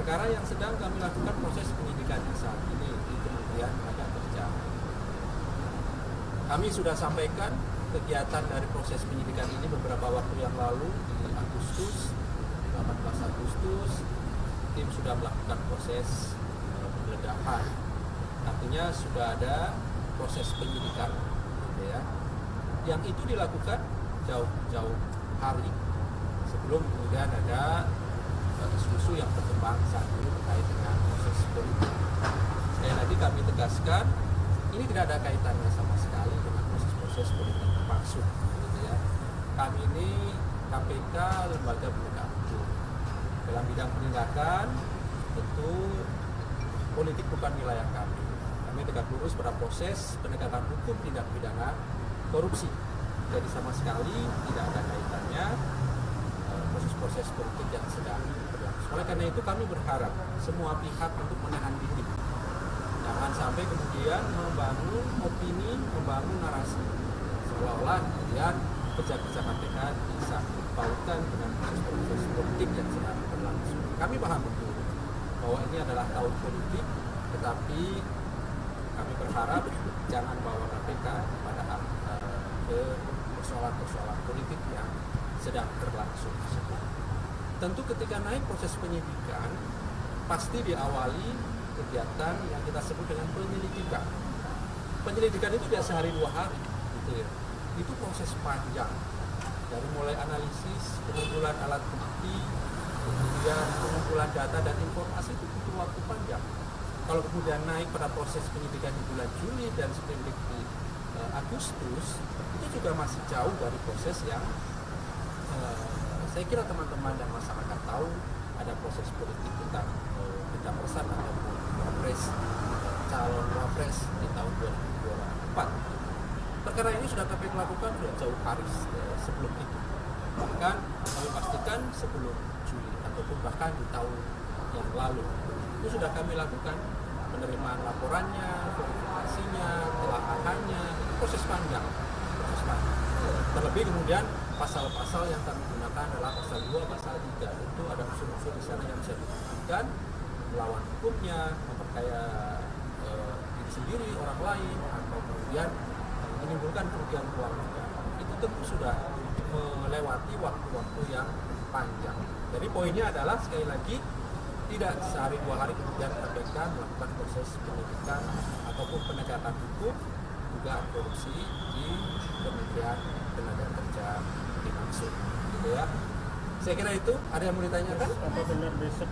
perkara yang sedang kami lakukan proses penyidikannya saat ini di Kementerian Tenaga Kerja. Kami sudah sampaikan kegiatan dari proses penyidikan ini beberapa waktu yang lalu di Agustus, 18 Agustus, tim sudah melakukan proses penggeledahan. Artinya sudah ada proses penyidikan, gitu ya. Yang itu dilakukan jauh-jauh hari sebelum kemudian ada isu-isu yang berkembang saat ini terkait dengan proses politik. Sekali lagi kami tegaskan, ini tidak ada kaitannya sama sekali dengan proses-proses politik termaksud, gitu ya. Kami ini KPK, lembaga penegak hukum. Dalam bidang penindakan, tentu politik bukan wilayah kami. Kami tegak lurus pada proses penegakan hukum tindak pidana korupsi. Jadi sama sekali tidak ada kaitannya proses-proses politik yang sedang berlangsung. Oleh karena itu kami berharap semua pihak untuk menahan diri. Jangan sampai kemudian membangun opini, membangun narasi seolah-olah kemudian kerja-kerja KPK bisa dipautkan dengan proses-proses politik yang sedang berlangsung. Kami paham betul bahwa ini adalah tahun politik, tetapi kami berharap jangan bawa KPK pada ke persoalan-persoalan politik yang sedang berlangsung tersebut. Tentu ketika naik proses penyidikan, pasti diawali kegiatan yang kita sebut dengan penyelidikan. Penyelidikan itu biasa sehari 2 hari, gitu ya. Itu proses panjang, dari mulai analisis, pengumpulan alat bukti, kemudian pengumpulan data dan informasi itu butuh waktu panjang. Kalau kemudian naik pada proses penyidikan di bulan Juli dan seperindik di Agustus, itu juga masih jauh dari proses yang saya kira teman-teman dan masyarakat tahu ada proses politik tentang pencapresan ataupun calon wapres di tahun 2024. Perkara ini sudah KPK lakukan sudah jauh hari sebelum itu. Bahkan kami pastikan sebelum Juli ataupun bahkan di tahun yang lalu. Itu sudah kami lakukan penerimaan laporannya, verifikasinya, telaahannya, proses panjang. Terlebih kemudian pasal-pasal yang kami gunakan adalah pasal 2, pasal 3. Itu ada unsur-unsur di sana yang bisa dibuktikan melawan hukumnya, memperkaya diri sendiri, orang lain, atau kemudian menimbulkan kerugian keuangan negara. Itu tentu sudah melewati waktu-waktu yang panjang. Jadi poinnya adalah sekali lagi tidak sehari 2 hari kemudian KPK melakukan proses penyidikan ataupun penegakan hukum dugaan korupsi di Kementerian Tenaga Kerja dimaksud, gitu ya. Saya kira itu. Ada yang mau ditanyakan? Apa benar besok